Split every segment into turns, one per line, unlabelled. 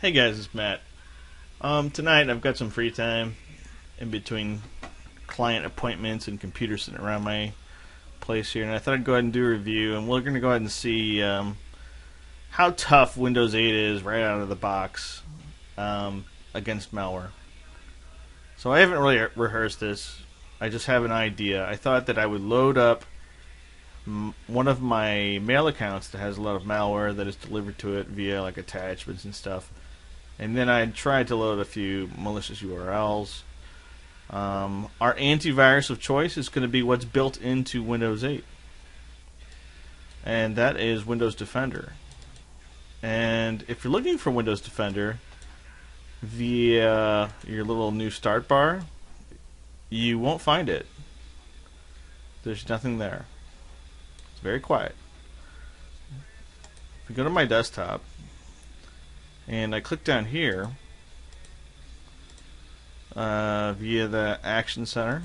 Hey guys, it's Matt. Tonight I've got some free time in between client appointments and computers sitting around my place here, and I thought I'd go ahead and do a review. And we're going to go ahead and see how tough Windows 8 is right out of the box against malware. So I haven't really rehearsed this. I just have an idea. I thought that I would load up one of my mail accounts that has a lot of malware that is delivered to it via like attachments and stuff. And then I tried to load a few malicious URLs. Our antivirus of choice is going to be what's built into Windows 8. And that is Windows Defender. And if you're looking for Windows Defender via your little new start bar, you won't find it. There's nothing there. It's very quiet. If you go to my desktop, and I click down here via the Action Center,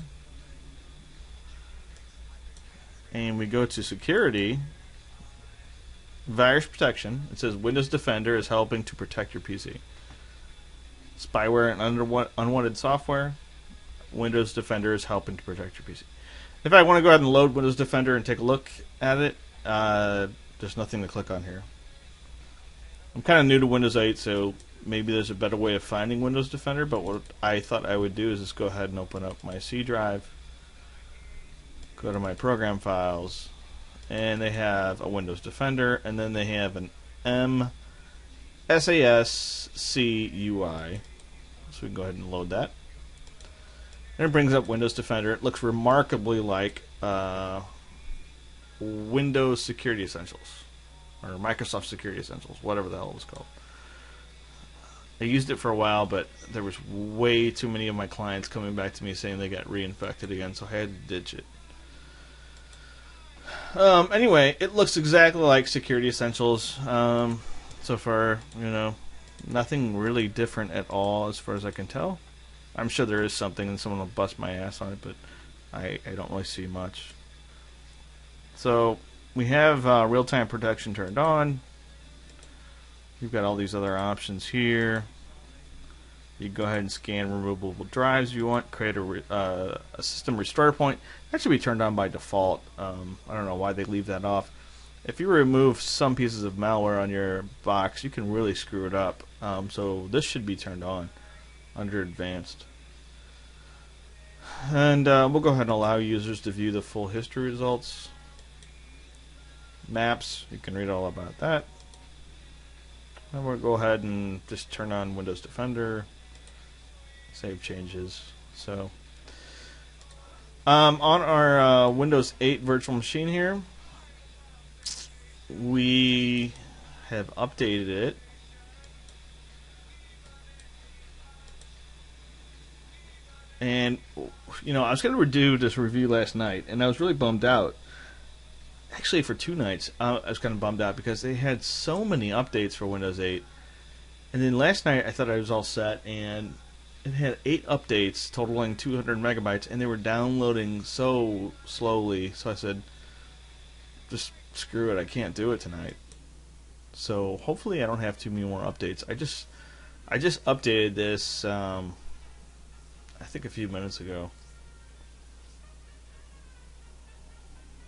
and we go to Security, Virus Protection. It says Windows Defender is helping to protect your PC. Spyware and unwanted software. Windows Defender is helping to protect your PC. If I want to go ahead and load Windows Defender and take a look at it, there's nothing to click on here. I'm kind of new to Windows 8, so maybe there's a better way of finding Windows Defender, but what I thought I would do is just go ahead and open up my C drive, go to my program files, and they have a Windows Defender, and then they have an MSASCUI. So we can go ahead and load that. And it brings up Windows Defender. It looks remarkably like Windows Security Essentials, or Microsoft Security Essentials, whatever the hell it was called. I used it for a while, but there was way too many of my clients coming back to me saying they got reinfected again, so I had to ditch it. Anyway, it looks exactly like Security Essentials. So far, nothing really different at all as far as I can tell. I'm sure there is something and someone will bust my ass on it, but I don't really see much. So we have real-time protection turned on. You've got all these other options here. You can go ahead and scan removable drives if you want. Create a system restore point. That should be turned on by default. I don't know why they leave that off. If you remove some pieces of malware on your box, you can really screw it up. So this should be turned on under advanced. And we'll go ahead and allow users to view the full history results. Maps, you can read all about that. And we'll go ahead and just turn on Windows Defender. Save changes. So on our Windows 8 virtual machine here, we have updated it. And I was going to do this review last night, and I was really bummed out. Actually, for 2 nights, I was kind of bummed out because they had so many updates for Windows 8. And then last night, I thought I was all set, and it had 8 updates totaling 200 megabytes, and they were downloading so slowly. So I said, just screw it, I can't do it tonight. So hopefully I don't have too many more updates. I just updated this, I think a few minutes ago.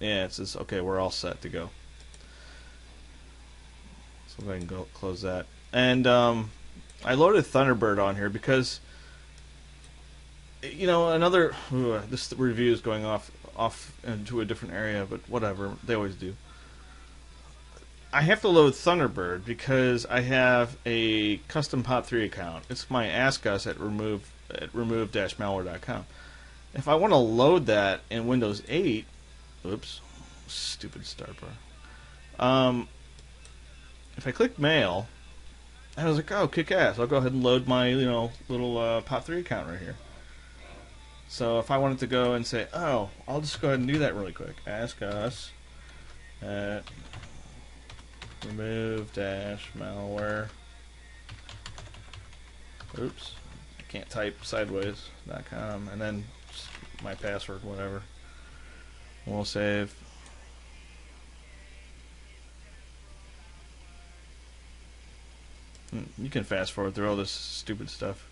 Yeah, it says, okay, we're all set to go. So go ahead and go close that. And I loaded Thunderbird on here because, this review is going off into a different area, but whatever, they always do. I have to load Thunderbird because I have a custom POP3 account. It's my Ask Us at remove-malware.com. If I want to load that in Windows 8, oops, stupid start bar. If I click Mail, I was like, oh, kick ass. I'll go ahead and load my little POP3 account right here. So if I wanted to go and say, oh, I'll just go ahead and do that really quick. Ask Us at remove-malware. Oops. I can't type sideways.com. And then just my password, whatever. We'll save. You can fast forward through all this stupid stuff.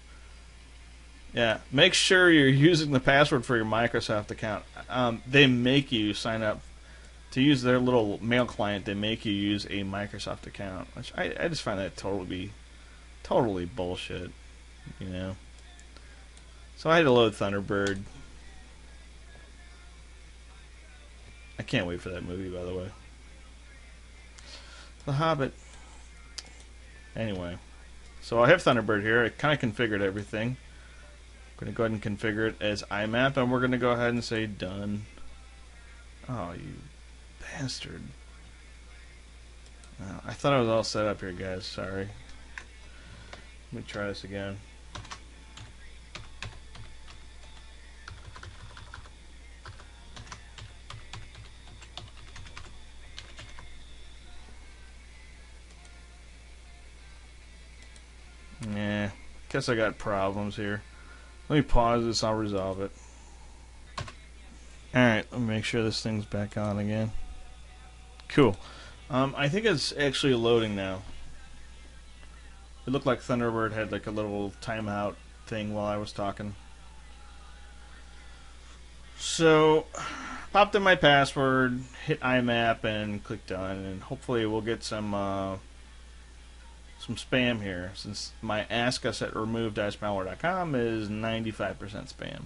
Yeah, make sure you're using the password for your Microsoft account. They make you sign up to use their little mail client. They make you use a Microsoft account, which I just find that totally bullshit. You know. So I had to load Thunderbird. I can't wait for that movie, by the way. The Hobbit. Anyway, so I have Thunderbird here. I kind of configured everything. I'm going to go ahead and configure it as IMAP, and we're going to go ahead and say done. Oh, you bastard. I thought I was all set up here, guys. Sorry. Let me try this again. Yeah, guess I got problems here. Let me pause this, I'll resolve it. Alright, let me make sure this thing's back on again. Cool. I think it's actually loading now. It looked like Thunderbird had like a little timeout thing while I was talking. So, popped in my password, hit IMAP, and click done, and hopefully we'll get some spam here, since my ask us at remove-malware.com is 95% spam.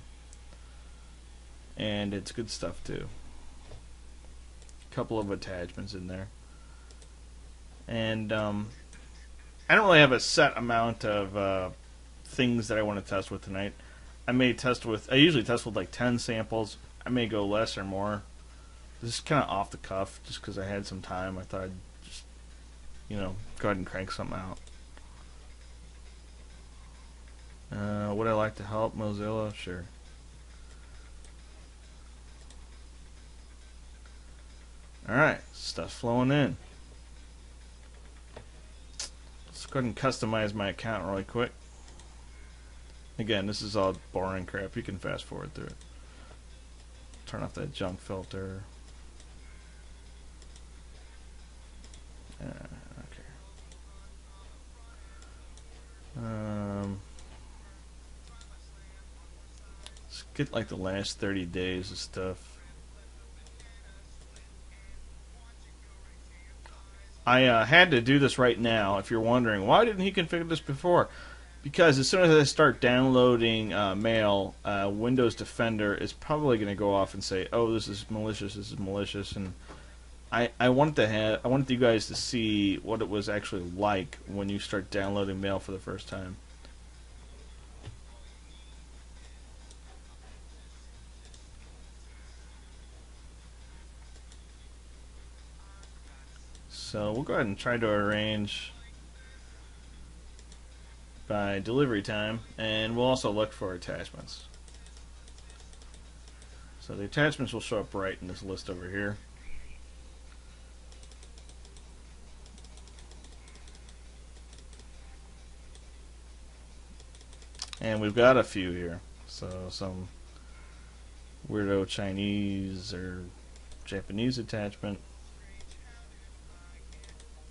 And it's good stuff too. A couple of attachments in there. And I don't really have a set amount of things that I want to test with tonight. I usually test with like 10 samples. I may go less or more. This is kind of off the cuff, just because I had some time. I thought I'd just, go ahead and crank something out. Would I like to help Mozilla? Sure. Alright, stuff flowing in. Let's go ahead and customize my account really quick. Again, this is all boring crap. You can fast forward through it. Turn off that junk filter. Okay. Let's get like the last 30 days of stuff. I had to do this right now. If you're wondering, why didn't he configure this before? Because as soon as I start downloading mail, Windows Defender is probably going to go off and say, "Oh, this is malicious," and I wanted you guys to see what it was actually like when you start downloading mail for the first time. So we'll go ahead and try to arrange by delivery time, and we'll also look for attachments. So the attachments will show up right in this list over here. And we've got a few here. So some weirdo Chinese or Japanese attachment.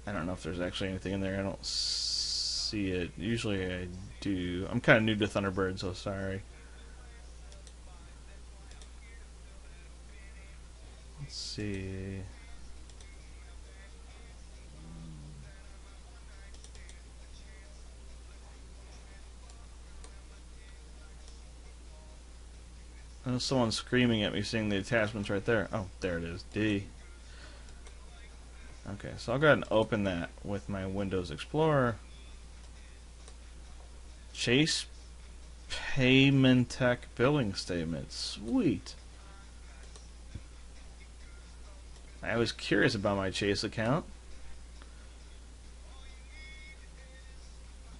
I don't know if there's actually anything in there. I don't see it. Usually I do. I'm kind of new to Thunderbird, so sorry. Let's see. Oh, someone's screaming at me, seeing the attachments right there. Oh, there it is. D. Okay, so I'll go ahead and open that with my Windows Explorer. Chase Payment Tech billing statement. Sweet. I was curious about my Chase account.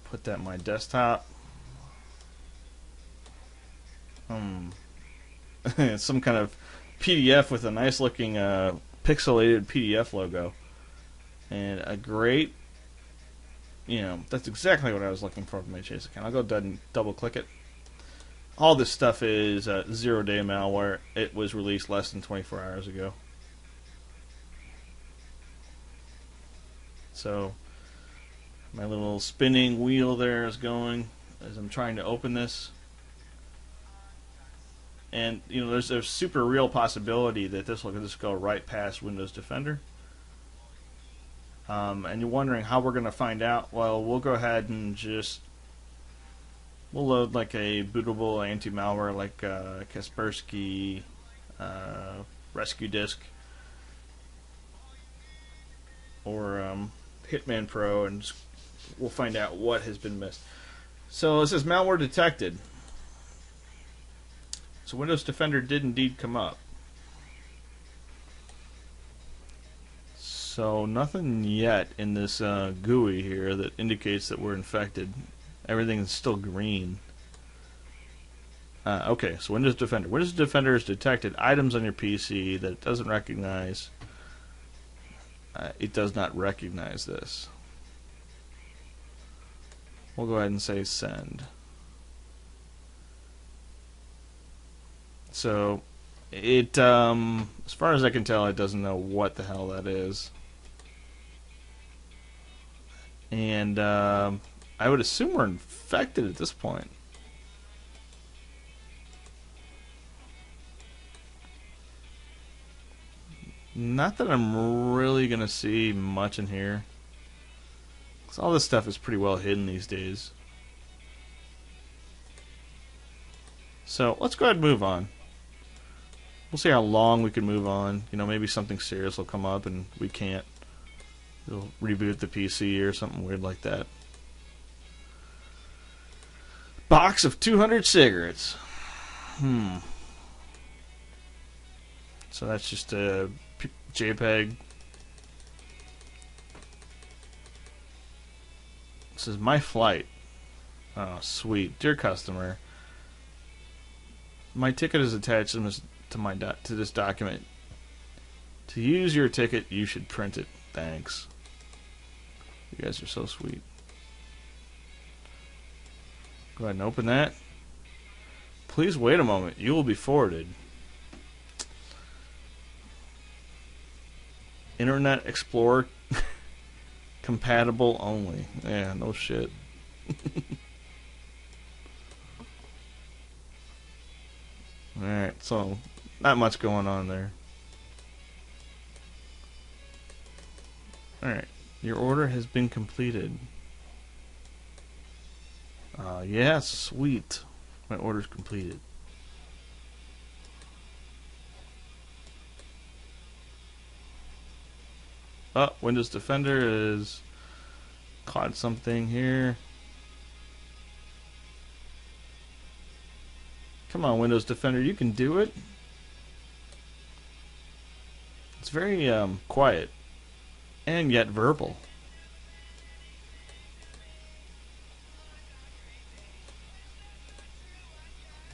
Put that in my desktop. It's some kind of PDF with a nice looking pixelated PDF logo. And a great, that's exactly what I was looking for my Chase account. I'll go ahead and double click it. All this stuff is 0-day malware. It was released less than 24 hours ago. So My little spinning wheel there is going as I'm trying to open this. And you know, there's a super real possibility that this will just go right past Windows Defender. And you're wondering how we're going to find out. Well, we'll go ahead and we'll load like a bootable anti-malware like Kaspersky Rescue Disk or Hitman Pro, and we'll find out what has been missed. So it says malware detected. So Windows Defender did indeed come up. So nothing yet in this GUI here that indicates that we're infected. Everything is still green. Okay, so Windows Defender. Windows Defender has detected items on your PC that it doesn't recognize. It does not recognize this. We'll go ahead and say send. So it, as far as I can tell, it doesn't know what the hell that is. And I would assume we're infected at this point. Not that I'm really going to see much in here, because all this stuff is pretty well hidden these days. So let's go ahead and move on. We'll see how long we can move on. You know, maybe something serious will come up and we can't. It'll reboot the PC or something weird like that. Box of 200 cigarettes. So that's just a JPEG. This is my flight. Oh, sweet. Dear customer, my ticket is attached to this document. To use your ticket, you should print it. Thanks. You guys are so sweet. Go ahead and open that. Please wait a moment. You will be forwarded. Internet Explorer compatible only. Yeah, no shit. Alright, so not much going on there. Alright, your order has been completed. Yes, sweet. My order's completed. Oh, Windows Defender has caught something here. Come on, Windows Defender, you can do it. It's very quiet and yet verbal.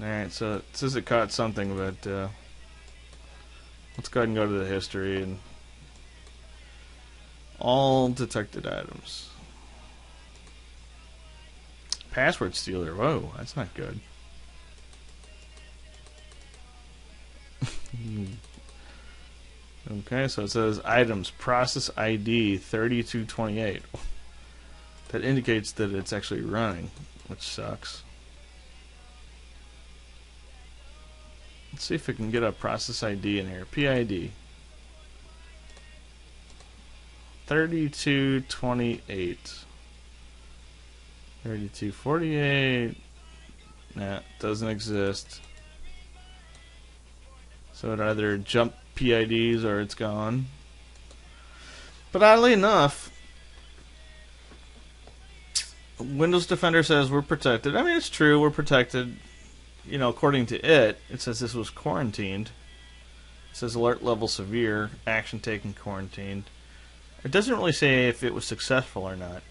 Alright, so it says it caught something, but let's go ahead and go to the history and all detected items. Password stealer. Whoa, that's not good. Okay, so it says items process ID 3228. That indicates that it's actually running, which sucks. Let's see if we can get a process ID in here. PID 3228. 3248. Nah, doesn't exist. So it either jumped PIDs or it's gone. But oddly enough, Windows Defender says we're protected. I mean, it's true, we're protected. You know, according to it, it says this was quarantined. It says alert level severe, action taken quarantined. It doesn't really say if it was successful or not.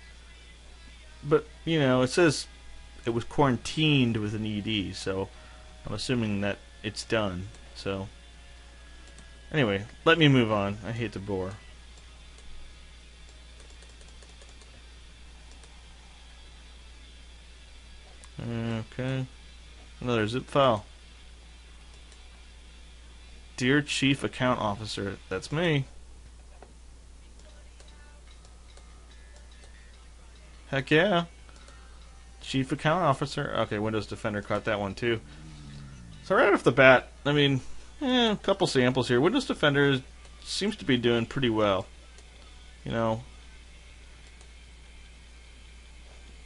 But, you know, it says it was quarantined with an ED, so I'm assuming that it's done. So, anyway, let me move on. I hate to bore. Okay. Another zip file. Dear Chief Account Officer, that's me. Heck yeah. Chief Account Officer. Okay, Windows Defender caught that one too. So right off the bat, I mean, a couple samples here. Windows Defender seems to be doing pretty well. You know,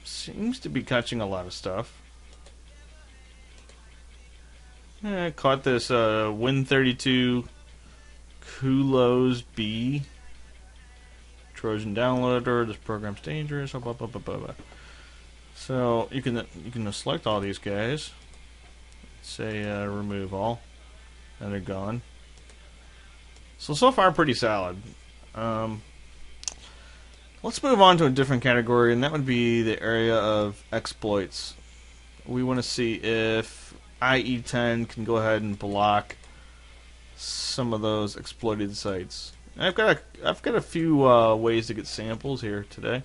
seems to be catching a lot of stuff. Caught this Win32 Kulos B Trojan downloader. This program's dangerous. Blah, blah, blah, blah, blah. So you can select all these guys. Say remove all, and they're gone. So far pretty solid. Let's move on to a different category, and that would be the area of exploits. We want to see if IE10 can go ahead and block some of those exploited sites. I've got a few ways to get samples here today.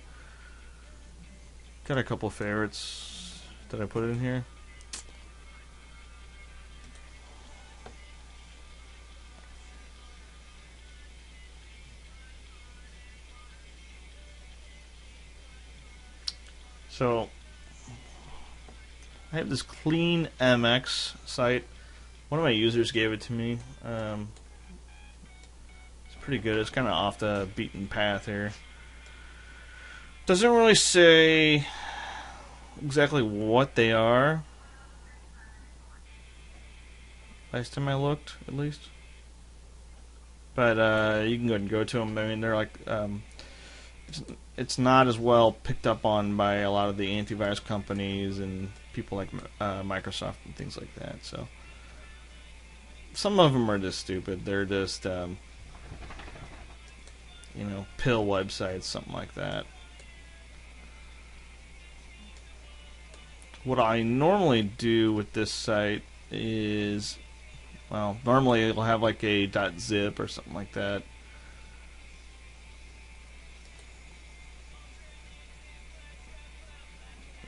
Got a couple favorites that I put in here. So I have this Clean MX site. One of my users gave it to me. It's pretty good. It's kind of off the beaten path here. Doesn't really say exactly what they are. Last time I looked, at least. But you can go ahead and go to them. I mean, they're like it's not as well picked up on by a lot of the antivirus companies and people like Microsoft and things like that. So some of them are just stupid. They're just you know, pill websites, something like that. What I normally do with this site is, well, normally it'll have like a .zip or something like that.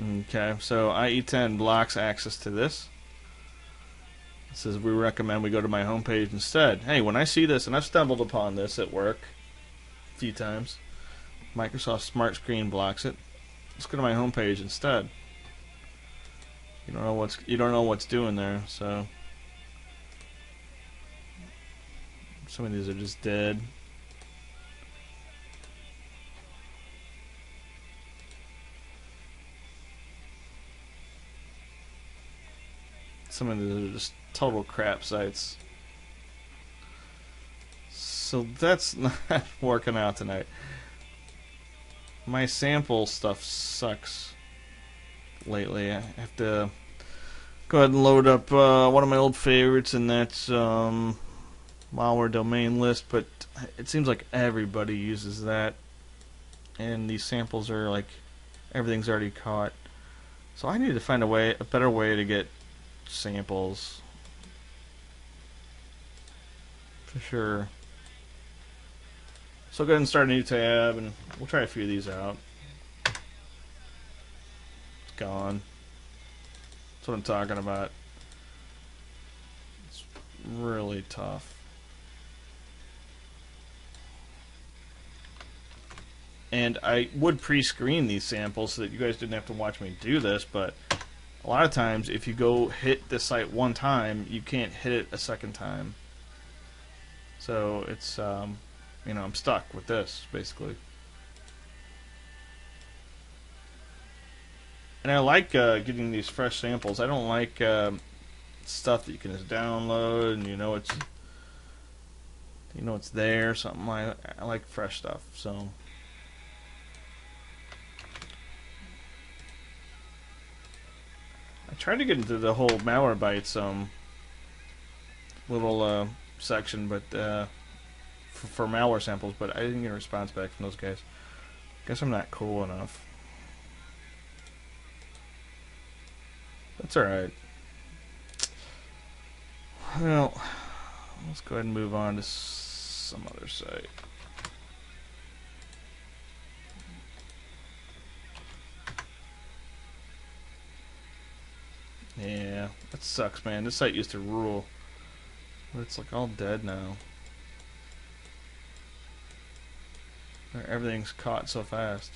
Okay, so IE10 blocks access to this. It says we recommend we go to my homepage instead. Hey, when I see this, and I've stumbled upon this at work a few times, Microsoft Smart Screen blocks it. Let's go to my homepage instead. You don't know what's doing there, so some of these are just dead. Some of these are just total crap sites. So that's not working out tonight. My sample stuff sucks lately. I have to go ahead and load up one of my old favorites, and that's malware domain list, but it seems like everybody uses that, and these samples are like everything's already caught. So I need to find a better way to get samples for sure. So go ahead and start a new tab, and we'll try a few of these out. It's gone. That's what I'm talking about. It's really tough. And I would pre-screen these samples so that you guys didn't have to watch me do this, but a lot of times if you go hit the site one time, you can't hit it a second time. So it's, you know, I'm stuck with this, basically. And I like getting these fresh samples. I don't like stuff that you can just download and you know it's there, something like that. I like fresh stuff. So I tried to get into the whole Malwarebytes little section, but for malware samples, but I didn't get a response back from those guys. Guess I'm not cool enough. That's alright. Well, let's go ahead and move on to some other site. Yeah, that sucks, man. This site used to rule, but it's like all dead now. Everything's caught so fast.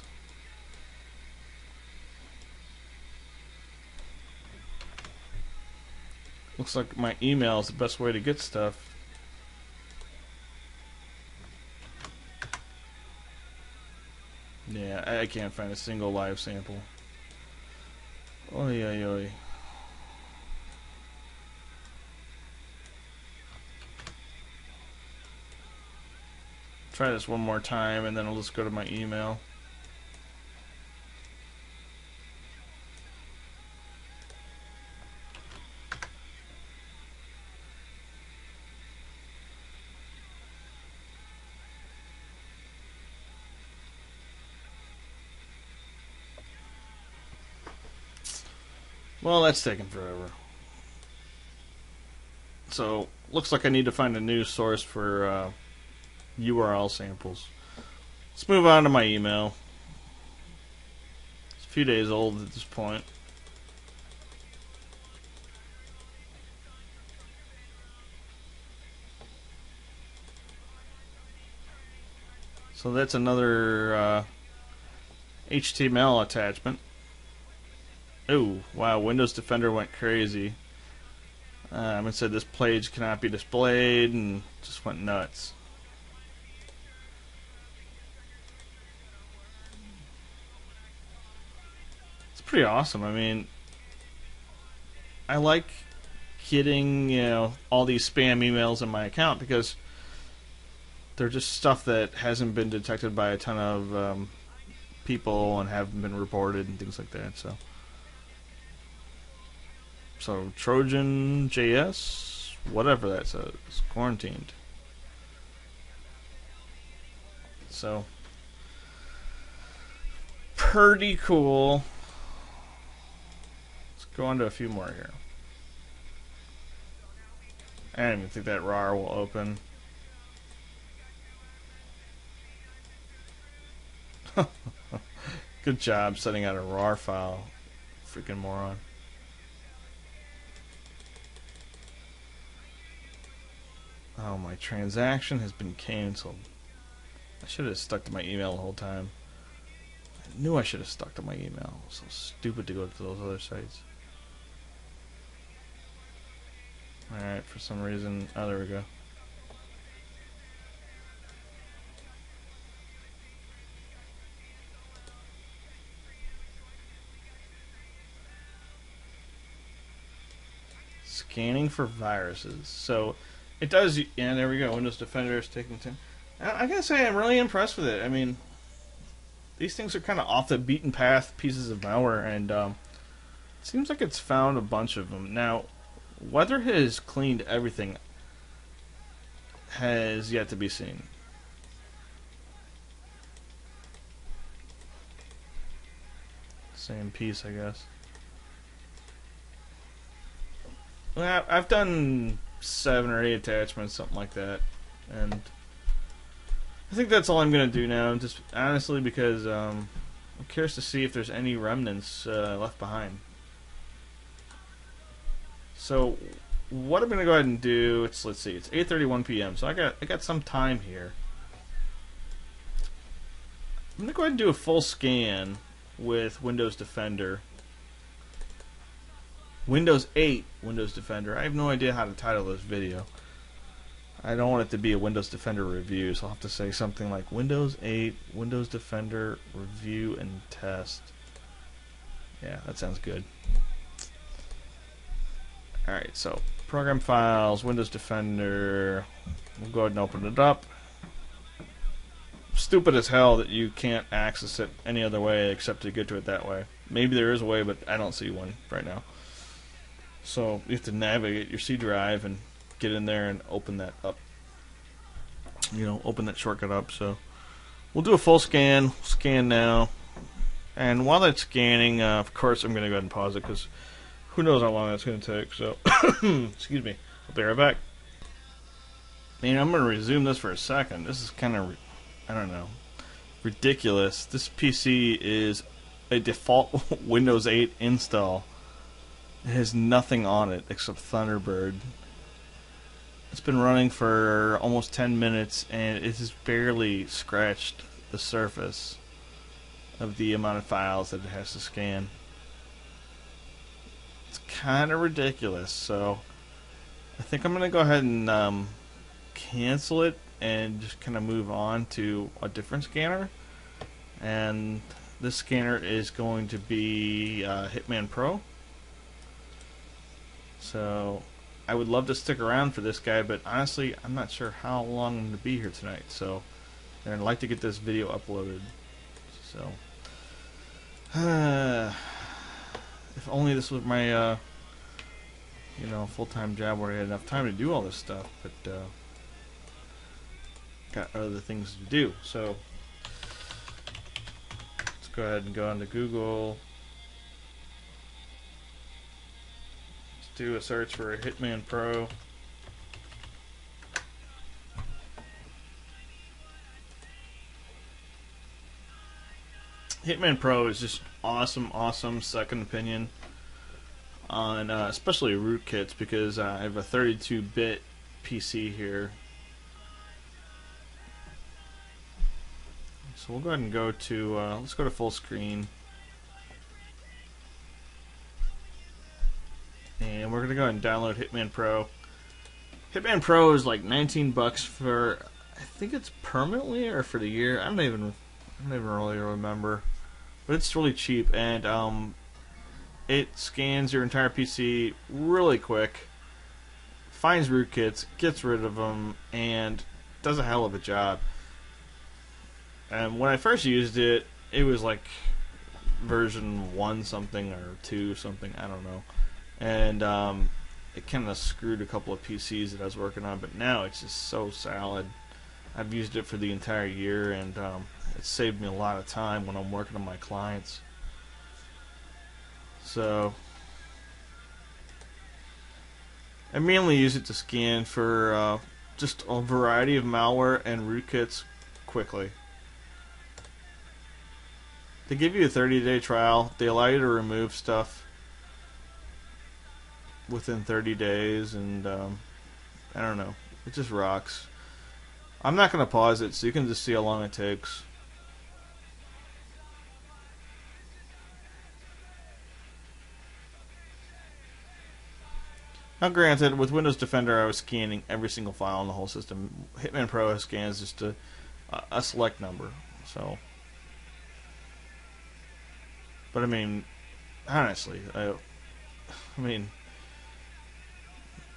Looks like my email is the best way to get stuff. Yeah, I can't find a single live sample. Oy, oy, oy. Try this one more time, and then I'll just go to my email. Well, that's taking forever. So, looks like I need to find a new source for URL samples. Let's move on to my email. It's a few days old at this point. So that's another HTML attachment. Oh, wow, Windows Defender went crazy. It said this page cannot be displayed, and just went nuts. It's pretty awesome. I mean, I like getting, all these spam emails in my account because they're just stuff that hasn't been detected by a ton of people and haven't been reported and things like that. So Trojan JS, whatever that says, quarantined. So pretty cool. Let's go on to a few more here. I don't even think that RAR will open. Good job setting out a RAR file, freaking moron. Oh, my transaction has been canceled. I should have stuck to my email the whole time. I knew I should have stuck to my email. So stupid to go to those other sites. Alright, for some reason... Oh, there we go. Scanning for viruses. So, it does... Yeah, there we go. Windows Defender is taking 10. I gotta say, I'm really impressed with it. I mean, these things are kind of off the beaten path pieces of malware, and it seems like it's found a bunch of them. Now, whether it has cleaned everything has yet to be seen. Same piece, I guess. Well, I've done 7 or 8 attachments, something like that, and I think that's all I'm going to do now, just honestly because I'm curious to see if there's any remnants left behind. So what I'm going to go ahead and do, let's see, it's 8:31 p.m. So I got some time here. I'm going to go ahead and do a full scan with Windows Defender. Windows 8 Windows Defender. I have no idea how to title this video. I don't want it to be a Windows Defender review, so I'll have to say something like Windows 8 Windows Defender review and test. Yeah, that sounds good. Alright, so program files, Windows Defender. We'll go ahead and open it up. Stupid as hell that you can't access it any other way except to get to it that way. Maybe there is a way, but I don't see one right now. So you have to navigate your C drive and get in there and open that up. Open that shortcut up. So we'll do a full scan. Scan now. And while that's scanning, of course, I'm going to go ahead and pause it because who knows how long that's going to take. So, excuse me. I'll be right back. Man, I'm going to resume this for a second. This is kind of, I don't know, ridiculous. This PC is a default Windows 8 install. It has nothing on it except Thunderbird. It's been running for almost 10 minutes and it has barely scratched the surface of the amount of files that it has to scan. It's kind of ridiculous. So I think I'm gonna go ahead and cancel it and just kind of move on to a different scanner. And this scanner is going to be Hitman Pro. So I would love to stick around for this guy, but honestly, I'm not sure how long I'm going to be here tonight. So I'd like to get this video uploaded. So if only this was my full-time job where I had enough time to do all this stuff, but got other things to do. So let's go ahead and go onto Google. Let's do a search for Hitman Pro. Hitman Pro is just awesome second opinion on especially rootkits, because I have a 32-bit PC here. So we'll go ahead and go to let's go to full screen, and we're gonna go ahead and download Hitman Pro. Hitman Pro is like 19 bucks for, I think it's permanently or for the year. I don't even really remember, but it's really cheap, and it scans your entire PC really quick, finds rootkits, gets rid of them, and does a hell of a job. And when I first used it, it was like version 1 something or 2 something, I don't know. And it kind of screwed a couple of PCs that I was working on, but now it's just so solid. I've used it for the entire year, and it saved me a lot of time when I'm working on my clients. So I mainly use it to scan for just a variety of malware and rootkits quickly. They give you a 30-day trial. They allow you to remove stuff within 30 days, and I don't know. It just rocks. I'm not going to pause it, so you can just see how long it takes. Now granted, with Windows Defender I was scanning every single file in the whole system. Hitman Pro scans just a select number. So, but I mean, honestly, I mean,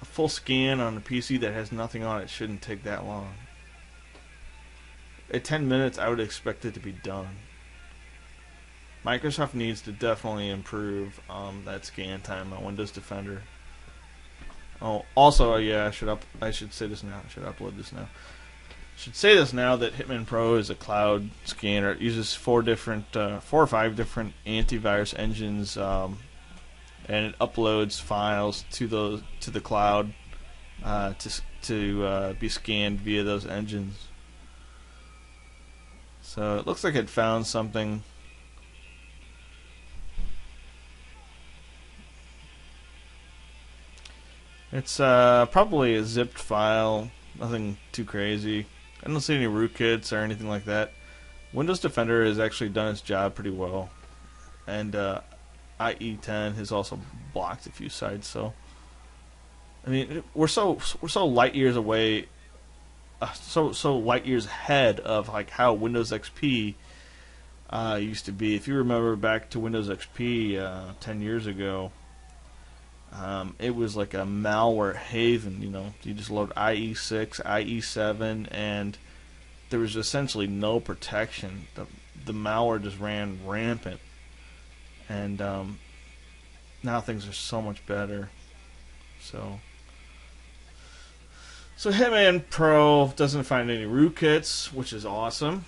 a full scan on a PC that has nothing on it shouldn't take that long. At 10 minutes I would expect it to be done. Microsoft needs to definitely improve that scan time on Windows Defender. Oh, also, yeah, I should say this now. I should upload this now. I should say this now that Hitman Pro is a cloud scanner. It uses 4 or 5 different antivirus engines, and it uploads files to the cloud to be scanned via those engines. So it looks like it found something. It's probably a zipped file, nothing too crazy. I don't see any rootkits or anything like that. Windows Defender has actually done its job pretty well, and IE10 has also blocked a few sites. So, I mean, we're so light years away, so light years ahead of like how Windows XP used to be. If you remember back to Windows XP 10 years ago. It was like a malware haven, You just load IE6, IE7, and there was essentially no protection. The malware just ran rampant. And now things are so much better. So Hitman Pro doesn't find any rootkits, which is awesome.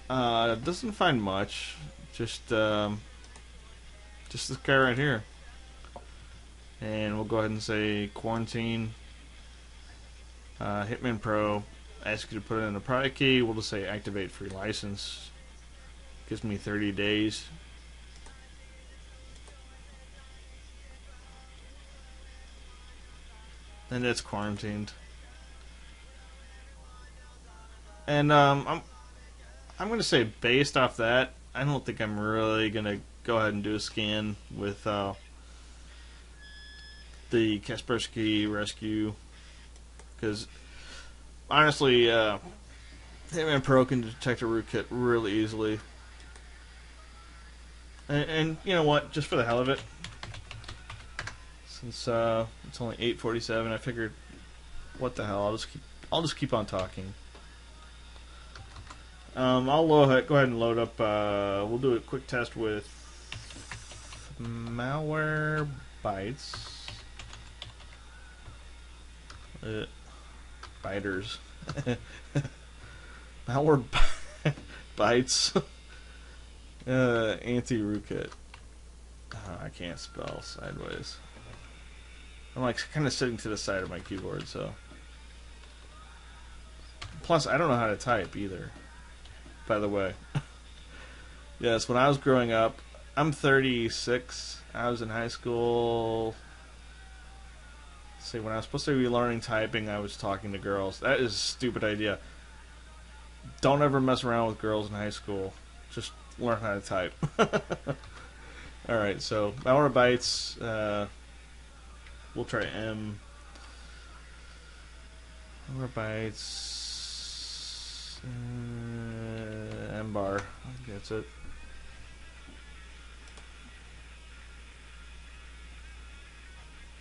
Doesn't find much. Just this guy right here. And we'll go ahead and say quarantine. Hitman Pro asks you to put in a product key. We'll just say activate free license. Gives me 30 days. And it's quarantined. And I'm going to say based off that, I don't think I'm really going to go ahead and do a scan with the Kaspersky rescue, because honestly, Hitman Pro can detect a rootkit really easily. And you know what? Just for the hell of it, since it's only 8:47, I figured, what the hell? I'll just keep on talking. I'll go ahead and load up. We'll do a quick test with malware bytes. Biters. Malware bytes. Anti-rootkit. I can't spell sideways. I'm like kind of sitting to the side of my keyboard, so. Plus, I don't know how to type either. By the way. Yes, when I was growing up, I'm 36. I was in high school. Let's see, when I was supposed to be learning typing, I was talking to girls. That is a stupid idea. Don't ever mess around with girls in high school. Just learn how to type. Alright, so malware bytes. We'll try M. Malware bytes. MBar. I think that's it.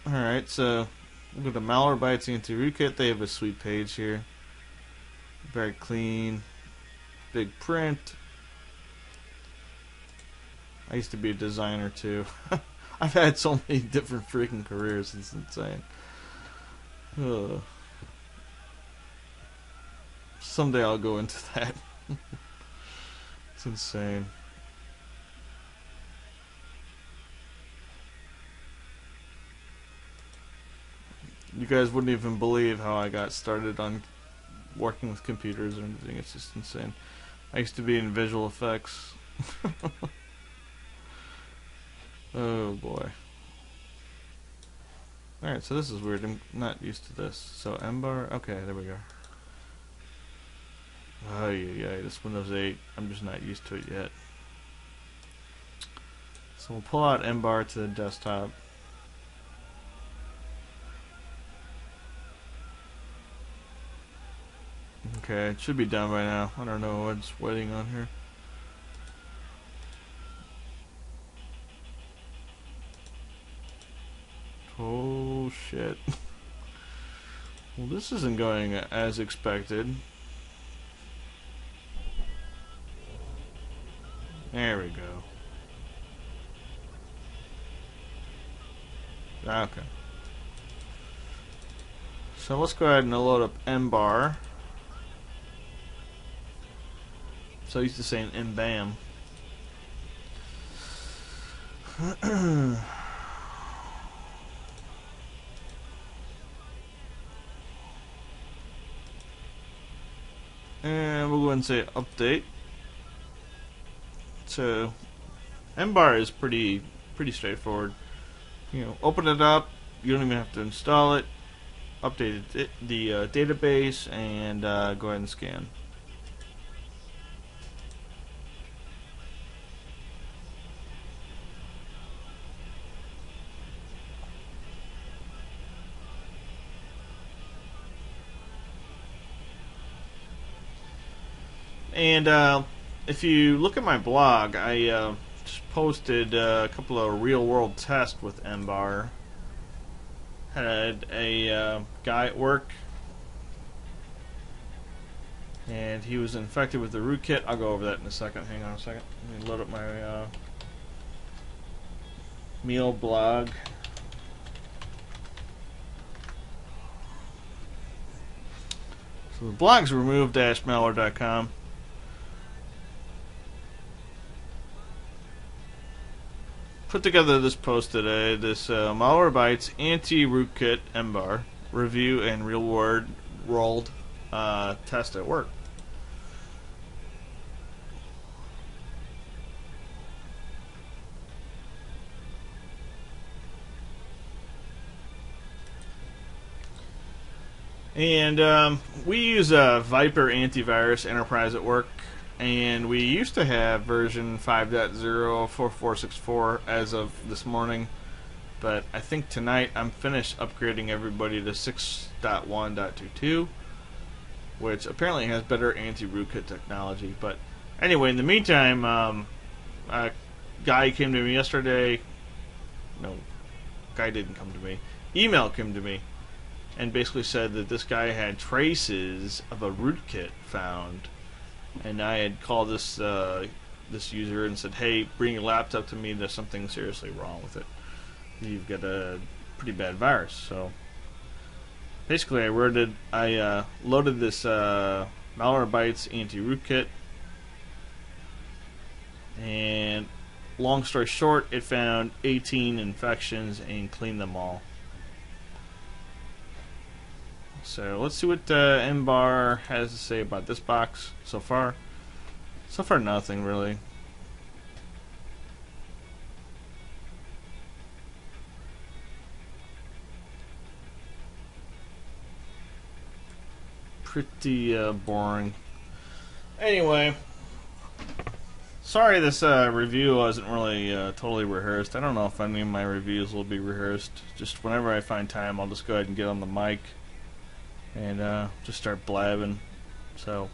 Alright, so look at the malware bytes anti-rootkit. They have a sweet page here. Very clean. Big print. I used to be a designer too. I've had so many different freaking careers, it's insane. Ugh. Someday I'll go into that. It's insane. You guys wouldn't even believe how I got started on working with computers and everything. It's just insane. I used to be in visual effects. Oh boy. Alright, so this is weird. I'm not used to this. So MBar, okay, there we go. Oh yeah, this Windows 8. I'm just not used to it yet. So we'll pull out MBar to the desktop. Okay, it should be done by now. I don't know what's waiting on here. Oh shit. Well, this isn't going as expected. There we go. Okay. So let's go ahead and load up MBar. So used to saying MBam. And we'll go ahead and say update. So MBar is pretty straightforward. You know, open it up. You don't even have to install it. Update the database and go ahead and scan. And if you look at my blog, I just posted a couple of real-world tests with MBar. Had a guy at work, and he was infected with the rootkit. I'll go over that in a second. Hang on a second. Let me load up my meal blog. So the blog's remove-malware.com. Put together this post today, this Malwarebytes anti-rootkit MBar review and real-world test at work. And we use Viper antivirus enterprise at work. And we used to have version 5.0 4464 as of this morning. But I think tonight I'm finished upgrading everybody to 6.1.22, which apparently has better anti-rootkit technology. But anyway, in the meantime, a guy came to me yesterday. No, guy didn't come to me. Email came to me and basically said that this guy had traces of a rootkit found, and I had called this this user and said, "Hey, bring your laptop to me. There's something seriously wrong with it. You've got a pretty bad virus." So basically, I loaded this Malwarebytes anti-rootkit, and long story short, it found 18 infections and cleaned them all. So let's see what MBar has to say about this box so far. So far, nothing really. Pretty boring. Anyway, sorry this review wasn't really totally rehearsed. I don't know if any of my reviews will be rehearsed. Just whenever I find time, I'll just go ahead and get on the mic and just start blabbing. So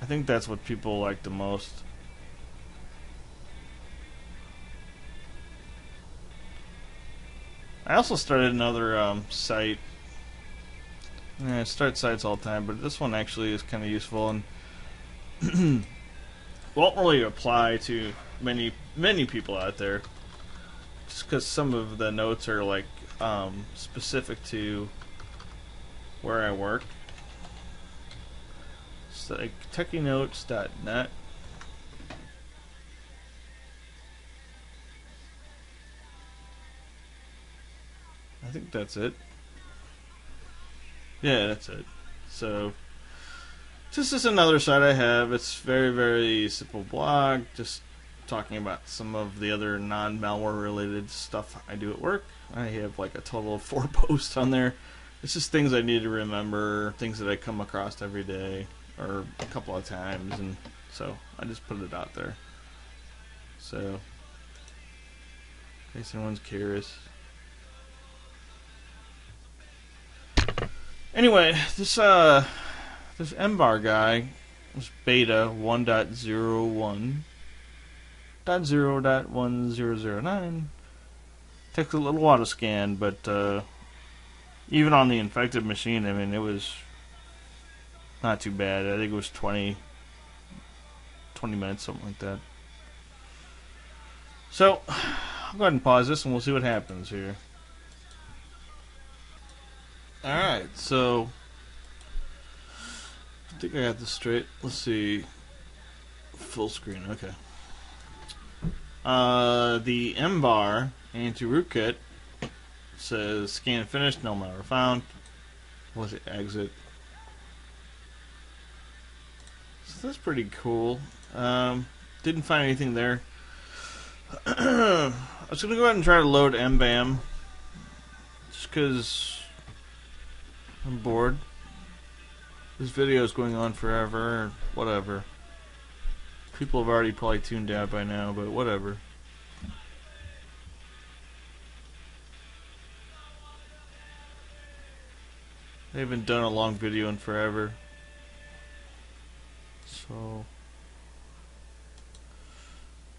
I think that's what people like the most. I also started another site. I start sites all the time, but this one actually is kind of useful and won't really apply to many people out there, just because some of the notes are like specific to where I work. It's like techinotes.net. I think that's it. Yeah, that's it. So this is another site I have. It's very simple blog, just talking about some of the other non-malware related stuff I do at work. I have like a total of 4 posts on there. It's just things I need to remember, things that I come across every day or a couple of times, and so I just put it out there. So in case anyone's curious. Anyway, this MBar guy, this beta 1.01.0.1009, takes a little auto scan, but even on the infected machine, I mean, it was not too bad. I think it was 20 minutes, something like that. So I'll go ahead and pause this and we'll see what happens here. Alright, so I think I got this straight. Let's see. Full screen, okay. The MBar anti-rootkit says scan finished, no malware found. Was it exit? So that's pretty cool. Didn't find anything there. I was gonna go ahead and try to load MBam just because I'm bored. This video is going on forever, or whatever. People have already probably tuned out by now, but whatever. I haven't done a long video in forever. So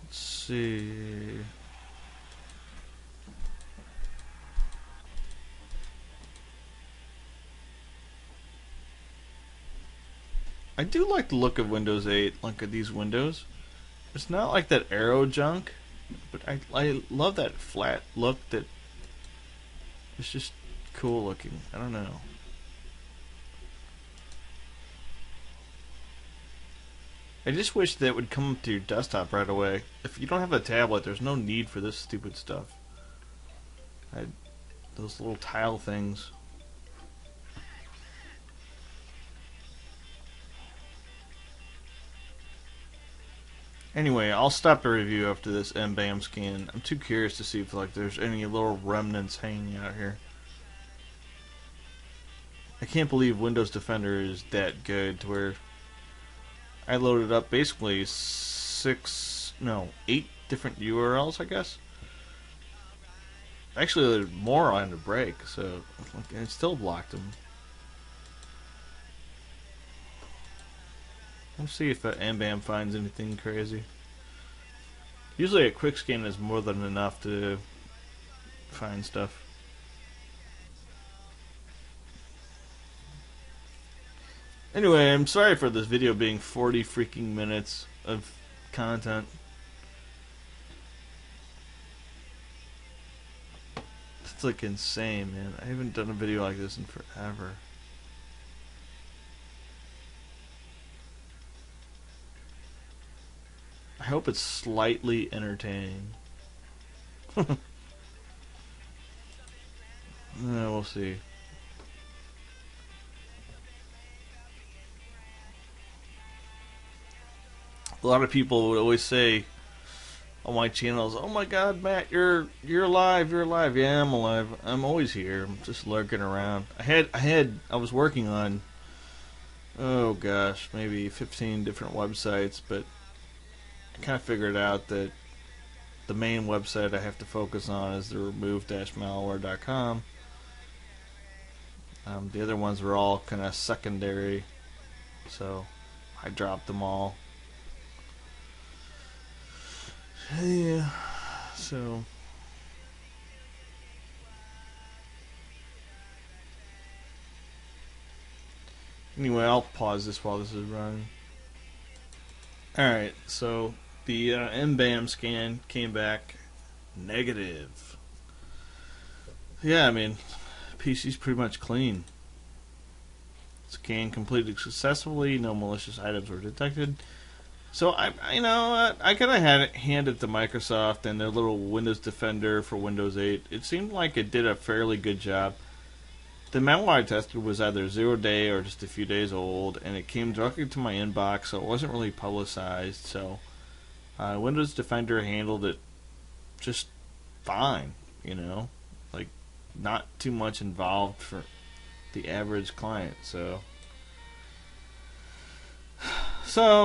let's see. I do like the look of Windows 8, like these windows. It's not like that arrow junk, but I love that flat look that it's just cool looking. I don't know. I just wish that would come to your desktop right away. If you don't have a tablet, there's no need for this stupid stuff. Those little tile things. Anyway, I'll stop the review after this MBam scan. I'm too curious to see if like there's any little remnants hanging out here. I can't believe Windows Defender is that good to where I loaded up basically 8 different URLs, I guess. Actually, there's more on the break, so it still blocked them. Let's see if MBar finds anything crazy. Usually a quick scan is more than enough to find stuff. Anyway, I'm sorry for this video being 40 freaking minutes of content. It's like insane, man. I haven't done a video like this in forever. I hope it's slightly entertaining. We'll see. A lot of people would always say on my channels, "Oh my God, Matt, you're alive, you're alive." Yeah, I'm alive. I'm always here. I'm just lurking around. I was working on, oh gosh, maybe 15 different websites, but I kind of figured out that the main website I have to focus on is the remove-malware.com. The other ones were all kind of secondary, so I dropped them all. Yeah, so anyway, I'll pause this while this is running. Alright, so the MBar scan came back negative. Yeah, I mean, PC's pretty much clean. Scan completed successfully, no malicious items were detected. So I kind of hand it to Microsoft and their little Windows Defender for Windows 8. It seemed like it did a fairly good job. The malware I tested was either 0 day or just a few days old, and it came directly to my inbox, so it wasn't really publicized. So Windows Defender handled it just fine, like not too much involved for the average client. So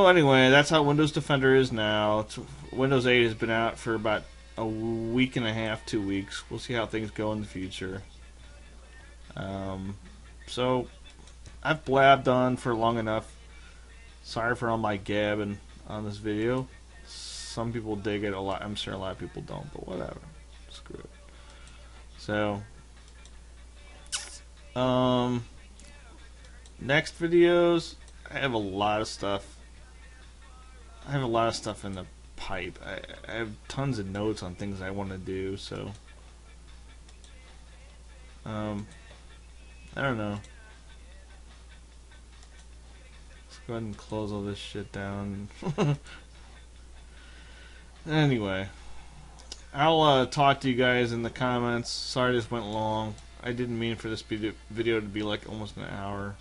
anyway, that's how Windows Defender is now. Windows 8 has been out for about a week and a half, 2 weeks. We'll see how things go in the future. So I've blabbed on for long enough. Sorry for all my gabbing on this video. Some people dig it a lot. I'm sure a lot of people don't, but whatever. Screw it. So next videos, I have a lot of stuff. I have a lot of stuff in the pipe. I have tons of notes on things I want to do, so I don't know. Let's go ahead and close all this shit down. Anyway, I'll talk to you guys in the comments. Sorry this went long. I didn't mean for this video to be like almost an hour.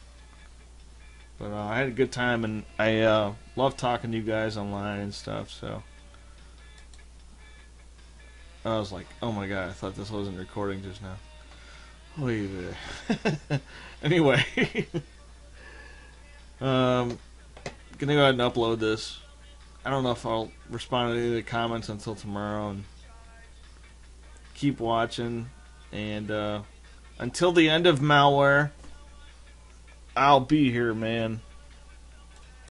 But I had a good time, and I love talking to you guys online and stuff, so I was like, oh my god, I thought this wasn't recording just now. Leave it. Anyway, gonna go ahead and upload this. I don't know if I'll respond to any of the comments until tomorrow, and keep watching, and until the end of malware, I'll be here, man.